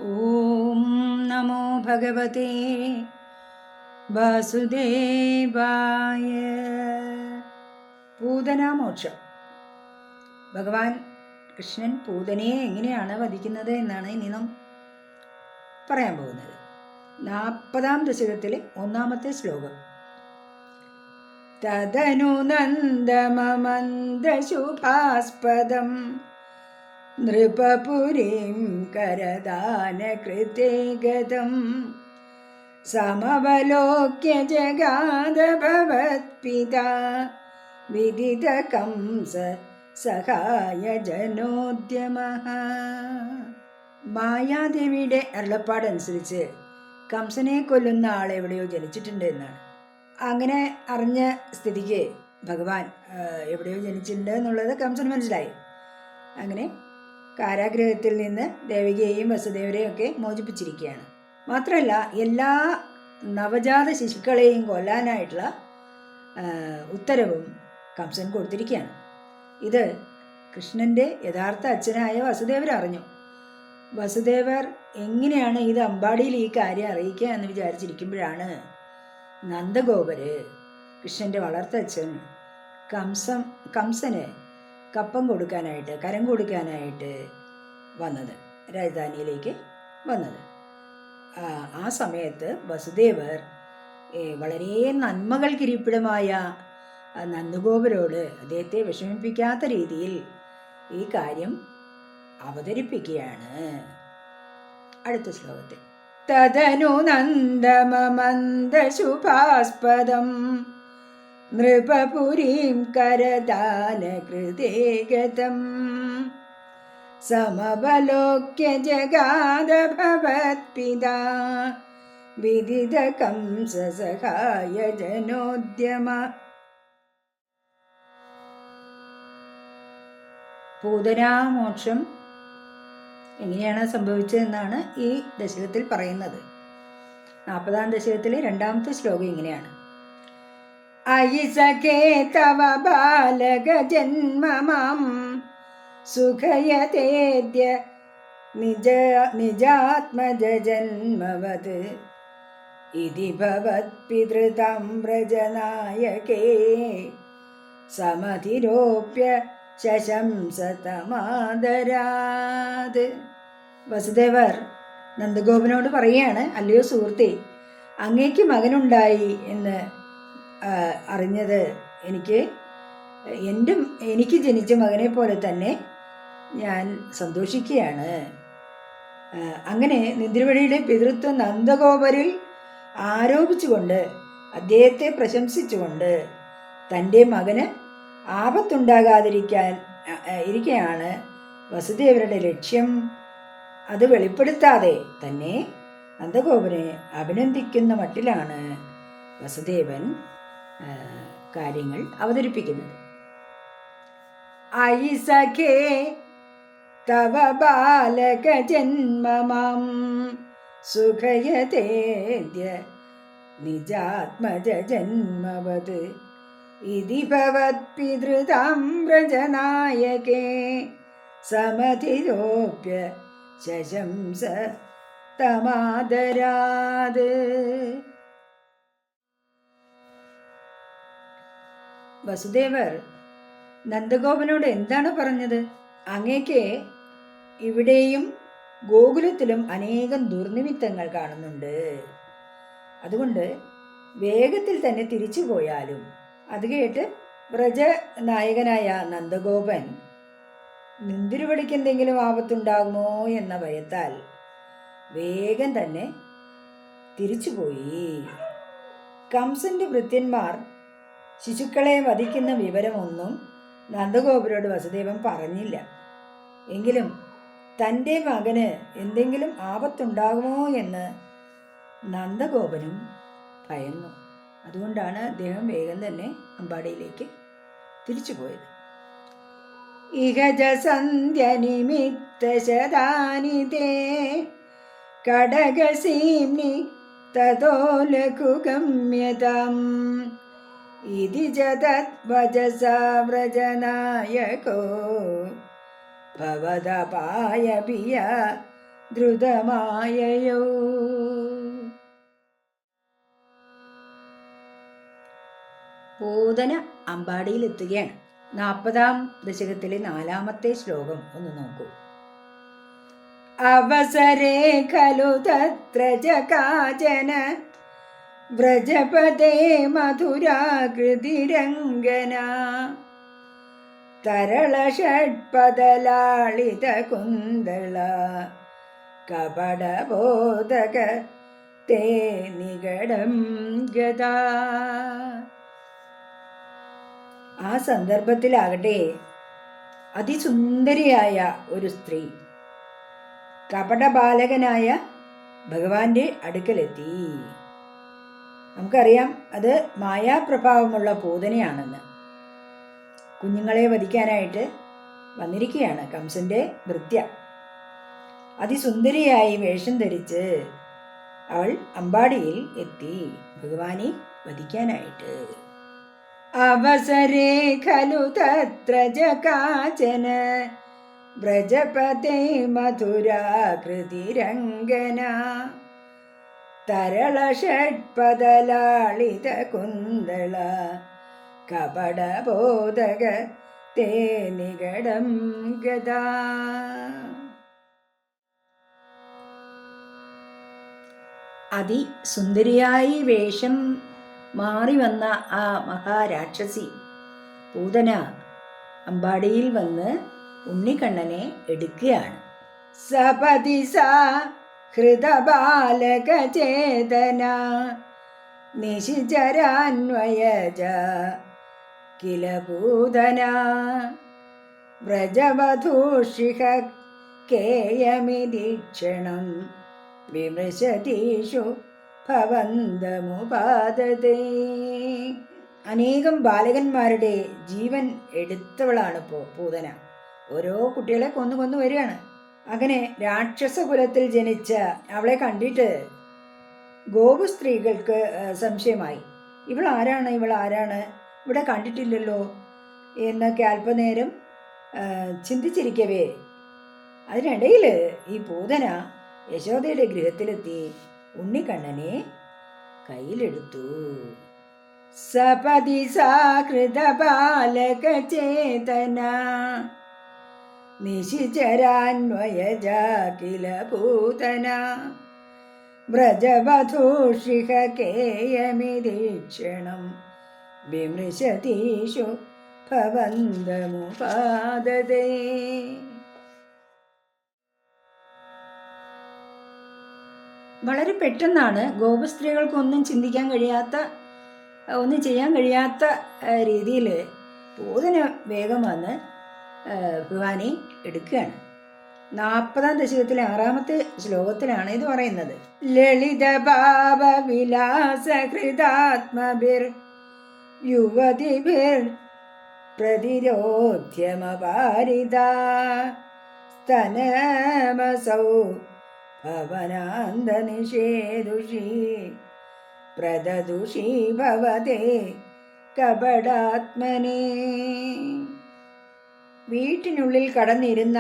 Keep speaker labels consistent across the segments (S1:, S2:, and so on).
S1: ഓം നമോ ഭഗവതേ വാസുദേവായ. പൂതനാമോക്ഷം. ഭഗവാൻ കൃഷ്ണൻ പൂതനയെ എങ്ങനെയാണ് വധിക്കുന്നത് എന്നാണ് ഇനി നാം പറയാൻ പോകുന്നത്. 40-ാം ദശകത്തിലെ 1-ാമത്തെ ശ്ലോകം. തദനു നന്ദമമന്ദശുഭാസ്പദം നൃപപുരീം കരദാനകൃതേ ഗതം സമവലോക്യ ജഗാദ ഭവത്പിതാ വിദിതകംസ സഹായ ജനോദ്യമഃ. മായാദേവിയുടെ അരുളപ്പാടനുസരിച്ച് കംസനെ കൊല്ലുന്ന ആൾ എവിടെയോ ജനിച്ചിട്ടുണ്ട് എന്നാണ്. അങ്ങനെ അറിഞ്ഞ സ്ഥിതിക്ക് ഭഗവാൻ എവിടെയോ ജനിച്ചിട്ടുണ്ട് എന്നുള്ളത് കംസന് മനസ്സിലായി. അങ്ങനെ കാരാഗൃഹത്തിൽ നിന്ന് ദേവികയെയും വസുദേവരെയും ഒക്കെ മോചിപ്പിച്ചിരിക്കുകയാണ്. മാത്രമല്ല എല്ലാ നവജാത ശിശുക്കളെയും കൊല്ലാനായിട്ടുള്ള ഉത്തരവും കംസൻ കൊടുത്തിരിക്കുകയാണ്. ഇത് കൃഷ്ണൻ്റെ യഥാർത്ഥ അച്ഛനായ വസുദേവർ അറിഞ്ഞു. വസുദേവർ എങ്ങനെയാണ് ഇത് അമ്പാടിയിൽ ഈ കാര്യം അറിയിക്കുക എന്ന് വിചാരിച്ചിരിക്കുമ്പോഴാണ് നന്ദഗോപര്, കൃഷ്ണൻ്റെ വളർത്തച്ഛൻ, കംസന് കപ്പം കൊടുക്കാനായിട്ട്, കരം കൊടുക്കാനായിട്ട് വന്നത്, രാജധാനിയിലേക്ക് വന്നത്. ആ സമയത്ത് വസുദേവർ വളരെ നന്മകൾക്കിരിപ്പിടമായ നന്ദഗോപരോട് അദ്ദേഹത്തെ വിഷമിപ്പിക്കാത്ത രീതിയിൽ ഈ കാര്യം അവതരിപ്പിക്കുകയാണ്. അടുത്ത ശ്ലോകത്തിൽ തദനു നന്ദമമന്ദശുഭാസ്പദം നൃപപുരീം കരദാനകൃതേ ഗതം സമവലോക്യ ജഗാദ ഭവത്പിതാ വിദിതകംസ സഹായ ജനോദ്യമഃ. പൂതനാമോക്ഷം എങ്ങനെയാണ് സംഭവിച്ചതെന്നാണ് ഈ ദശകത്തിൽ പറയുന്നത്. 40-ാം ദശകത്തിലെ 2-ാമത്തെ ശ്ലോകം ഇങ്ങനെയാണ്. അയി സഖേ തവ ബാലക ജന്മമാം സുഖയതേദ്യ നിജാത്മജ ജന്മവത് ഇതി ഭവത്പിതൃതാം വ്രജനായകേ സമധിരോപ്യ ശശംസതമാദരാത്. വസുദേവർ നന്ദഗോപനോട് പറയുകയാണ്, അല്ലയോ സുഹൃത്തേ, അങ്ങേക്ക് മകനുണ്ടായി എന്ന് അറിഞ്ഞത് എനിക്ക് ജനിച്ച മകനെ പോലെ തന്നെ ഞാൻ സന്തോഷിക്കുകയാണ്. അങ്ങനെ നിന്ദ്രവഴിയുടെ പിതൃത്വം നന്ദഗോപരിൽ ആരോപിച്ചുകൊണ്ട്, അദ്ദേഹത്തെ പ്രശംസിച്ചുകൊണ്ട്, തൻ്റെ മകന് ഇരിക്കുകയാണ് വസുദേവരുടെ ലക്ഷ്യം. അത് വെളിപ്പെടുത്താതെ തന്നെ നന്ദഗോപനെ അഭിനന്ദിക്കുന്ന മട്ടിലാണ് വസുദേവൻ കാര്യങ്ങൾ അവതരിപ്പിക്കുന്നത്. അയി സഖേ തവ ബാലക ജന്മമാം സുഖയതേദ്യ നിജാത്മജ ജന്മവത് ഇതി ഭവത്പിതൃതാം വ്രജനായകേ സമധിരോപ്യ ശശംസ തമാദരാത്. വസുദേവർ നന്ദഗോപനോട് എന്താണ് പറഞ്ഞത്? അങ്ങേക്ക് ഇവിടെയും ഗോകുലത്തിലും അനേകം ദുർനിമിത്തങ്ങൾ കാണുന്നുണ്ട്. അതുകൊണ്ട് വേഗത്തിൽ തന്നെ തിരിച്ചു പോയാലും. അത് കേട്ട് വ്രജനായകനായ നന്ദഗോപൻ നിന്തിരുവടിക്ക് എന്തെങ്കിലും ആപത്തുണ്ടാകുമോ എന്ന ഭയത്താൽ വേഗം തന്നെ തിരിച്ചുപോയി. കംസന്റെ ഭൃത്യന്മാർ ശിശുക്കളെ വധിക്കുന്ന വിവരമൊന്നും നന്ദഗോപരോട് വസുദേവൻ പറഞ്ഞില്ല. എങ്കിലും തൻ്റെ മകന് എന്തെങ്കിലും ആപത്തുണ്ടാകുമോ എന്ന് നന്ദഗോപനും ഭയന്നു. അതുകൊണ്ടാണ് അദ്ദേഹം വേഗം തന്നെ അമ്പാടിയിലേക്ക് തിരിച്ചുപോയത്. ഇഹജ സന്ധ്യ നിമിത്ത ശതാനി തേ കടകസീംനി തതോ ലഘുഗമ്യതാം ഇതി ജതദ്വജസാ വ്രജനായകോ ഭവദപായ പിയ ദ്രുതമായയോ. പൂതന അമ്പാടിയിലെത്തുകയാണ്. 40-ാം ദശകത്തിലെ 4-ാമത്തെ ശ്ലോകം ഒന്ന് നോക്കൂ. അവസരേ ഖലു തത്ര കാചന വ്രജപദേ മധുരാകൃതിരംഗന തരള ഷഡ്പദലാളിത കുന്തള കപടബോധക തേ നികടം ഗദാ. ആ സന്ദർഭത്തിലാകട്ടെ അതിസുന്ദരിയായ ഒരു സ്ത്രീ കപടബാലകനായ ഭഗവാന്റെ അടുക്കലെത്തി. നമുക്കറിയാം അത് മായാപ്രഭാവമുള്ള പൂതനയാണെന്ന്. കുഞ്ഞുങ്ങളെ വധിക്കാനായിട്ട് വന്നിരിക്കുകയാണ് കംസന്റെ ഭൃത്യ. അതിസുന്ദരിയായി വേഷം ധരിച്ച് അവൾ അമ്പാടിയിൽ എത്തി ഭഗവാനെ വധിക്കാനായിട്ട്. അവസരേ ഖലു തത്ര കാചന വ്രജപതേ മധുരാകൃതിരംഗന തരള ഷഡ്പദലാളിത കുന്തള കപടബോധക തേ നികടം ഗദാ. അതിസുന്ദരിയായി വേഷം മാറി വന്ന ആ മഹാരാക്ഷസി പൂതന അമ്പാടിയിൽ വന്ന് ഉണ്ണിക്കണ്ണനെ എടുക്കുകയാണ്. സപതി സാ ഹൃദബാലക ചേതന നിശിചരാന്വയജ കില പൂതന വ്രജവധൂഷിഹ കേയമിദീക്ഷണം വിമൃശതീഷു ഭവന്തമുപാദതേ. അനേകം ബാലകന്മാരുടെ ജീവൻ എടുത്തവളാണ് പൂതന. ഓരോ കുട്ടികളെ കൊന്നു വരികയാണ്. അങ്ങനെ രാക്ഷസകുലത്തിൽ ജനിച്ച അവളെ കണ്ടിട്ട് ഗോപു സ്ത്രീകൾക്ക് സംശയമായി. ഇവൾ ആരാണ് ഇവിടെ കണ്ടിട്ടില്ലല്ലോ എന്നൊക്കെ അല്പനേരം ചിന്തിച്ചിരിക്കവേ അതിനിടയിൽ ഈ പൂതന യശോദയുടെ ഗൃഹത്തിലെത്തി ഉണ്ണിക്കണ്ണനെ കയ്യിലെടുത്തു. സപതി സാകൃത ബാലക ചേതന നിശിചരാന്വയജ കില പൂതന വ്രജവധൂഷിഹ കേയമിദീക്ഷണം വിമൃശതീഷു ഭവന്തമുപാദതേ. വളരെ പെട്ടെന്നാണ് ഗോപസ്ത്രീകൾക്കൊന്നും ചിന്തിക്കാൻ കഴിയാത്ത, ഒന്നും ചെയ്യാൻ കഴിയാത്ത രീതിയിൽ പൂതന വേഗം വന്ന് ഭഗവാനെ എടുക്കുകയാണ്. 40-ാം ദശകത്തിലെ 6-ാമത്തെ ശ്ലോകത്തിലാണ് ഇത് പറയുന്നത്. ലളിത ഭാവ വിലാസ ഹൃദാത്മഭിർ യുവതിഭിർ പ്രതിരോധ്യമപാരിത സ്തനമസൗ ഭവനാന്ത നിഷേദുഷി പ്രദദുഷി ഭവതേ കപടാത്മനേ. വീട്ടിനുള്ളിൽ കടന്നിരുന്ന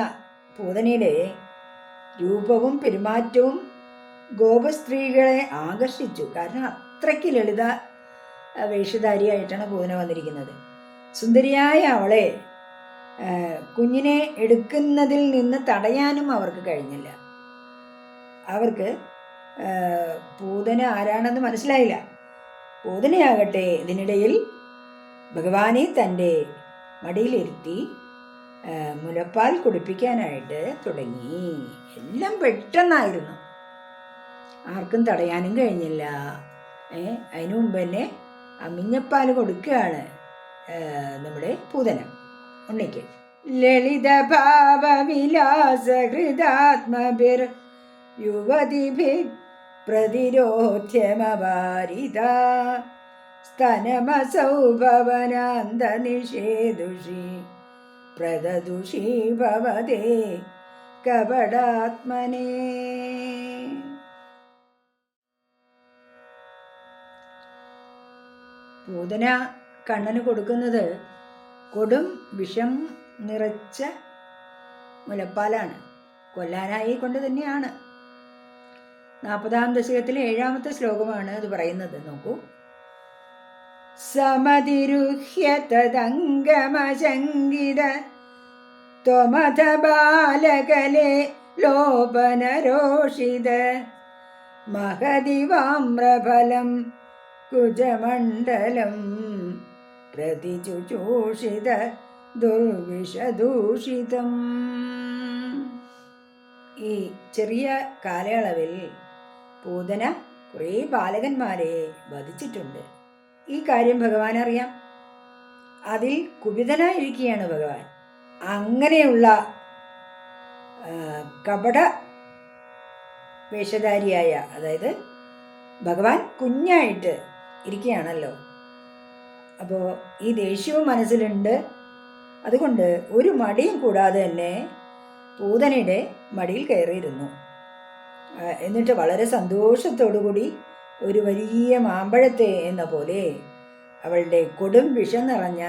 S1: പൂതനയുടെ രൂപവും പെരുമാറ്റവും ഗോപസ്ത്രീകളെ ആകർഷിച്ചു. കാരണം അത്രയ്ക്ക് ലളിത വേഷധാരിയായിട്ടാണ് പൂതന വന്നിരിക്കുന്നത്. സുന്ദരിയായ അവളെ കുഞ്ഞിനെ എടുക്കുന്നതിൽ നിന്ന് തടയാനും അവർക്ക് കഴിഞ്ഞില്ല. അവർക്ക് പൂതന ആരാണെന്ന് മനസ്സിലായില്ല. പൂതനയാകട്ടെ ഇതിനിടയിൽ ഭഗവാനെ തൻ്റെ മടിയിലിരുത്തി മുലപ്പാൽ കുടിപ്പിക്കാനായിട്ട് തുടങ്ങി. എല്ലാം പെട്ടെന്നായിരുന്നു, ആർക്കും തടയാനും കഴിഞ്ഞില്ല. അതിനു മുമ്പ് തന്നെ അമ്മിഞ്ഞപ്പാൽ കൊടുക്കുകയാണ് നമ്മുടെ പൂതന ഉണ്ണിക്ക്. ലളിത ഭാവ വിലാസ ഹൃദാത്മഭിർ യുവതിഭിർ പ്രതിരോധ്യമപാരിത സ്തനമസൗ ഭവനാന്ത നിഷേദുഷി പ്രദദുഷി ഭവതേ കപടാത്മനേ. പൂതന കണ്ണന് കൊടുക്കുന്നത് കൊടും വിഷം നിറച്ച മുലപ്പാലാണ്. കൊല്ലാനായി കൊണ്ട് തന്നെയാണ്. 40-ാം ദശകത്തിലെ 7-ാമത്തെ ശ്ലോകമാണ് അത് പറയുന്നത്. നോക്കൂ. സമതിരുഹ്യ തദംഗമശങ്കിത ത്വമഥ ബാലകലേ ലോപനരോഷിത മഹദിവാമ്രഫലം കുജമണ്ഡലം പ്രതിചുചൂഷിത ദുർവിഷദൂഷിതം. ഈ ചെറിയ കാലയളവിൽ പൂതന കുറേ ബാലകന്മാരെ വധിച്ചിട്ടുണ്ട്. ഈ കാര്യം ഭഗവാൻ അറിയാം. അതിൽ കുപിതനായിരിക്കുകയാണ് ഭഗവാൻ. അങ്ങനെയുള്ള കപട വേഷധാരിയായ, അതായത് ഭഗവാൻ കുഞ്ഞായിട്ട് ഇരിക്കുകയാണല്ലോ. അപ്പോൾ ഈ ദേഷ്യവും മനസ്സിലുണ്ട്. അതുകൊണ്ട് ഒരു മടിയും കൂടാതെ തന്നെ പൂതനയുടെ മടിയിൽ കയറിയിരുന്നു. എന്നിട്ട് വളരെ സന്തോഷത്തോടുകൂടി ഒരു വലിയ മാമ്പഴത്തെ എന്ന പോലെ അവളുടെ കൊടും വിഷം നിറഞ്ഞ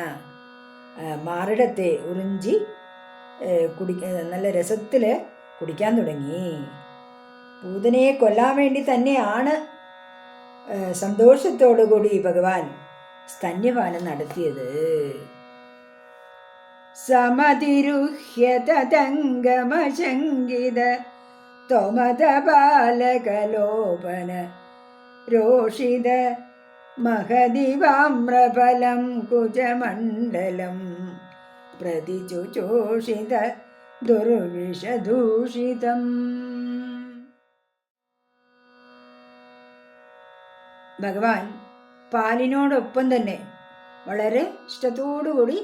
S1: മാറിടത്തെ ഉറിഞ്ചി നല്ല രസത്തിൽ കുടിക്കാൻ തുടങ്ങി. പൂതനയെ കൊല്ലാൻ വേണ്ടി തന്നെയാണ് സന്തോഷത്തോടുകൂടി ഭഗവാൻ സ്തന്യപാനം നടത്തിയത്. സമതിരുഹ്യ തദംഗമശങ്കിത ത്വമഥ ബാലകലോപന രോഷിത മഹദിവാമ്രഫലം കുജമണ്ഡലം പ്രതിചുചോഷിത ദുർവിഷദൂഷിതം. ഭഗവാൻ പാലിനോടൊപ്പം തന്നെ വളരെ ഇഷ്ടത്തോടുകൂടി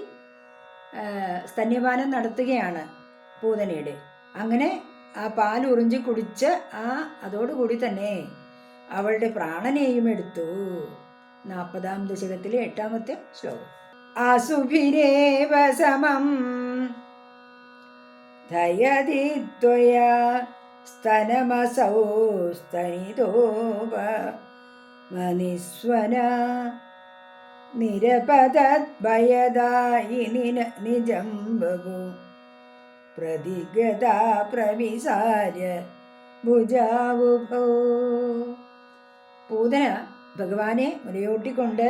S1: സ്തന്യപാനം നടത്തുകയാണ് പൂതനയുടെ. അങ്ങനെ ആ പാൽ ഉറിഞ്ചി കുടിച്ച് അതോടുകൂടി തന്നെ അവളുടെ പ്രാണനെയും എടുത്തു. 40-ാം ദശകത്തിലെ 8-ാമത്തെ ശ്ലോകം. അസുഭിരേവ സമം ധയതി ത്വയാ സ്തനമസൗ സ്തനിതോപ മനിസ്വന നിരപദദ്ഭയദായിനി നിജം ബഹു പ്രതിഗതാ പ്രവിസാര്യ ഭുജാവുഭോ. പൂതന ഭഗവാനെ മുലയൂട്ടിക്കൊണ്ട്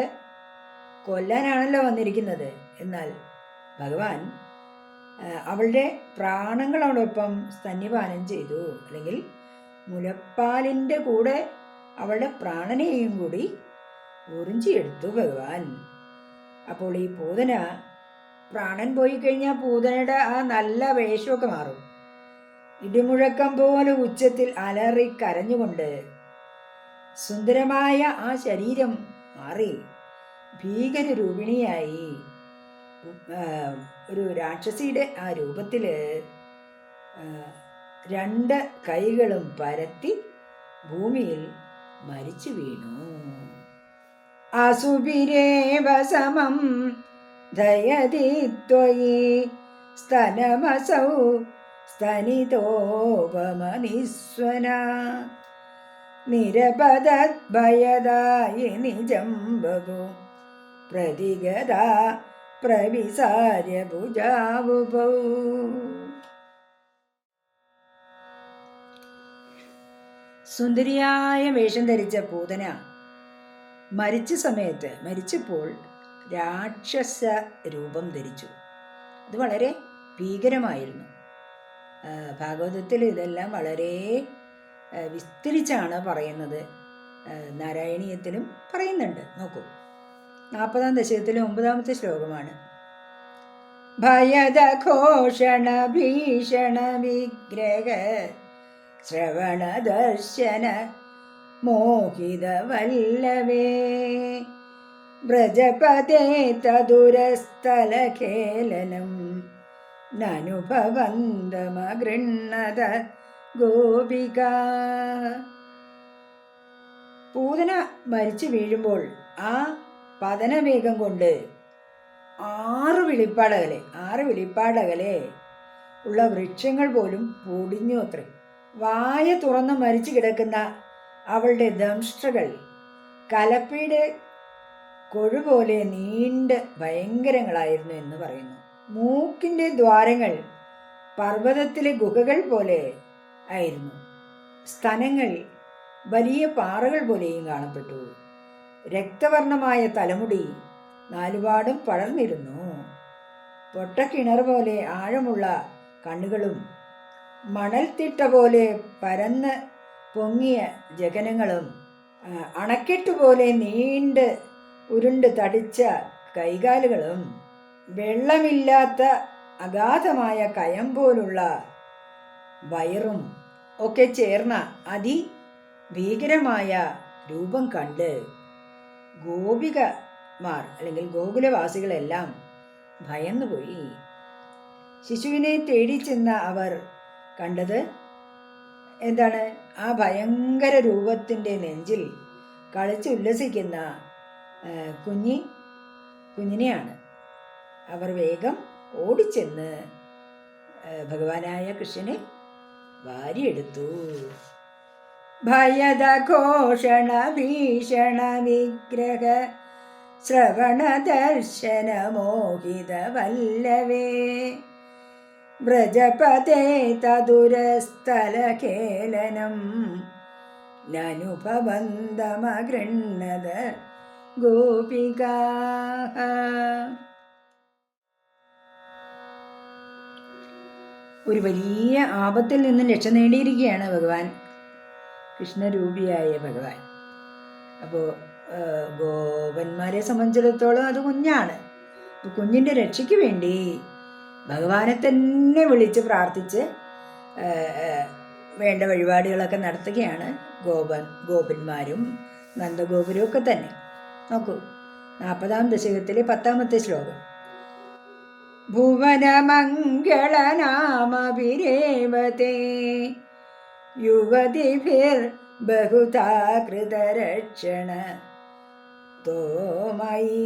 S1: കൊല്ലാനാണല്ലോ വന്നിരിക്കുന്നത്. എന്നാൽ ഭഗവാൻ അവളുടെ പ്രാണങ്ങളോടൊപ്പം സ്തന്യപാനം ചെയ്തു. അല്ലെങ്കിൽ മുലപ്പാലിൻ്റെ കൂടെ അവളുടെ പ്രാണനെയും കൂടി ഉറിഞ്ചിയെടുത്തു ഭഗവാൻ. അപ്പോൾ ഈ പൂതന, പ്രാണൻ പോയി കഴിഞ്ഞാൽ പൂതനയുടെ ആ നല്ല വേഷമൊക്കെ മാറും. ഇടിമുഴക്കം പോലെ ഉച്ചത്തിൽ അലറി കരഞ്ഞുകൊണ്ട് സുന്ദരമായ ആ ശരീരം മാറി ഭീകരരൂപിണിയായി ഒരു രാക്ഷസിയുടെ ആ രൂപത്തിൽ 2 കൈകളും പരത്തി ഭൂമിയിൽ മരിച്ചു വീണു. അസുഭിരേവ സമം ധയതി ത്വയി സ്തനമസൗ സ്തനിതോപമനിസ്വന നിരപദദ്ഭയദായിനി ജംബഭു പ്രതിഗതാ പ്രവിസാര്യ ഭുജാവുഭൗ. സുന്ദരിയായ വേഷം ധരിച്ച പൂതന മരിച്ചപ്പോൾ രാക്ഷസ രൂപം ധരിച്ചു. അത് വളരെ ഭീകരമായിരുന്നു. ഭാഗവതത്തിൽ ഇതെല്ലാം വളരെ വിസ്തരിച്ചാണ് പറയുന്നത്. നാരായണീയത്തിലും പറയുന്നുണ്ട്. നോക്കൂ, 40-ാം ദശകത്തിലെ 9-ാമത്തെ ശ്ലോകമാണ്. ഭയദഘോഷണ ഭീഷണ വിഗ്രഹ ശ്രവണ ദർശന മോഹിത വല്ലവേ വ്രജപദേ തദുരസ്ഥലഖേലനം നനുഭവന്തമഗൃണ്ണത ഗോപിക. പൂതന മരിച്ചു വീഴുമ്പോൾ ആ പതനവേഗം കൊണ്ട് 6 വിളിപ്പാടകലെ ഉള്ള വൃക്ഷങ്ങൾ പോലും പൊടിഞ്ഞു അത്രേ. വായ തുറന്ന് മരിച്ചു കിടക്കുന്ന അവളുടെ ദംഷ്ട്രകൾ കലപ്പയുടെ കൊഴുപോലെ നീണ്ട് ഭയങ്കരങ്ങളായിരുന്നു എന്ന് പറയുന്നു. മൂക്കിൻ്റെ ദ്വാരങ്ങൾ പർവ്വതത്തിലെ ഗുഹകൾ പോലെ ആയിരുന്നു. സ്തനങ്ങൾ വലിയ പാറകൾ പോലെയും കാണപ്പെട്ടു. രക്തവർണമായ തലമുടി നാലുപാടും പടർന്നിരുന്നു. പൊട്ടക്കിണർ പോലെ ആഴമുള്ള കണ്ണുകളും മണൽത്തിട്ട പോലെ പരന്ന് പൊങ്ങിയ ജഗനങ്ങളും അണക്കെട്ടുപോലെ നീണ്ട് ഉരുണ്ട് തടിച്ച കൈകാലുകളും വെള്ളമില്ലാത്ത അഗാധമായ കയം പോലുള്ള വയറും ഒക്കെ ചേർന്ന അതിഭീകരമായ രൂപം കണ്ട് ഗോപികമാർ അല്ലെങ്കിൽ ഗോകുലവാസികളെല്ലാം ഭയന്നുപോയി. ശിശുവിനെ തേടി ചെന്ന അവർ കണ്ടത് എന്താണ്? ആ ഭയങ്കര രൂപത്തിൻ്റെ നെഞ്ചിൽ കളിച്ചുല്ലസിക്കുന്ന കുഞ്ഞിനെയാണ്. അവർ വേഗം ഓടിച്ചെന്ന് ഭഗവാനായ കൃഷ്ണനെ വാരിയെടുത്തു. ഭയദ ഘോഷണ ഭീഷണ വിഗ്രഹ ശ്രവണ ദർശന മോഹിത വല്ലവേ വ്രജപദേ തദുരസ്ഥലകേലനം നനുഭവന്തമഗൃണ്ണത ഗോപികാഃ. ഒരു വലിയ ആപത്തിൽ നിന്നും രക്ഷ നേടിയിരിക്കുകയാണ് ഭഗവാൻ, കൃഷ്ണരൂപിയായ ഭഗവാൻ. അപ്പോൾ ഗോപന്മാരെ സംബന്ധിച്ചിടത്തോളം അത് കുഞ്ഞാണ്. അപ്പോൾ കുഞ്ഞിൻ്റെ രക്ഷയ്ക്ക് വേണ്ടി ഭഗവാനെ തന്നെ വിളിച്ച് പ്രാർത്ഥിച്ച് വേണ്ട വഴിപാടുകളൊക്കെ നടത്തുകയാണ് ഗോപന്മാരും നന്ദഗോപുരും ഒക്കെ തന്നെ. നോക്കൂ, 40-ാം ദശകത്തിലെ 10-ാമത്തെ ശ്ലോകം. ഭുവനമംഗളനാമഭിരേവതേ യുവതിഭിർ ബഹുധാ കൃതരക്ഷണ തോമയി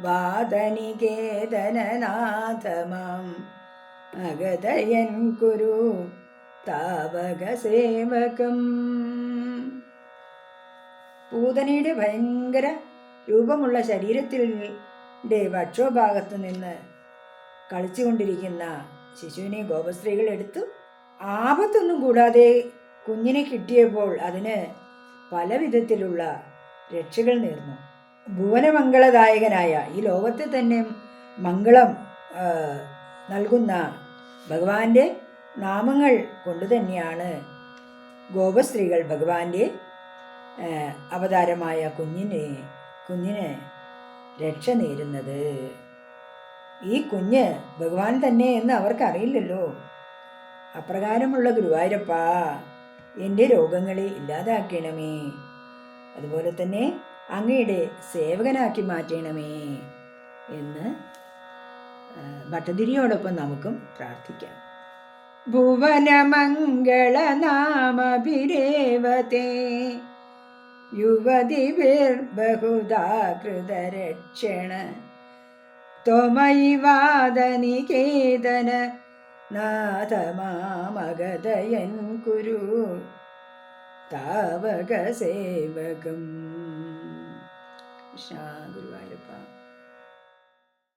S1: വാദനികേതനനാഥമാം അഗതയൻ കുരു താവക സേവകം. പൂതനയുടെ ഭയങ്കര രൂപമുള്ള ശരീരത്തിൻ്റെ വക്ഷോഭാഗത്ത് നിന്ന് കളിച്ചുകൊണ്ടിരിക്കുന്ന ശിശുവിനെ ഗോപസ്ത്രീകൾ എടുത്തു. ആപത്തൊന്നും കൂടാതെ കുഞ്ഞിനെ കിട്ടിയപ്പോൾ അതിന് പല വിധത്തിലുള്ള രക്ഷകൾ നേർന്നു. ഭുവനമംഗളദായകനായ, ഈ ലോകത്തെ തന്നെ മംഗളം നൽകുന്ന ഭഗവാന്റെ നാമങ്ങൾ കൊണ്ട് തന്നെയാണ് ഗോപസ്ത്രീകൾ ഭഗവാന്റെ അവതാരമായ കുഞ്ഞിന് രക്ഷ നേരുന്നത്. ഈ കുഞ്ഞ് ഭഗവാൻ തന്നെ എന്ന് അവർക്കറിയില്ലല്ലോ. അപ്രകാരമുള്ള ഗുരുവായൂരപ്പ, എൻ്റെ രോഗങ്ങളെ ഇല്ലാതാക്കണമേ, അതുപോലെ തന്നെ അങ്ങയുടെ സേവകനാക്കി മാറ്റണമേ എന്ന് ഭട്ടതിരിയോടൊപ്പം നമുക്കും പ്രാർത്ഥിക്കാം. ഭുവനമംഗളനാമഭിരേവതേ യുവതിഭിർ ബഹുധാ കൃതരക്ഷണ ത്വമയി വാദനികേതന നാഥമാമഗതയൻ കുരു താവക സേവകം. കൃഷ്ണ ഗുരുവായൂരപ്പ.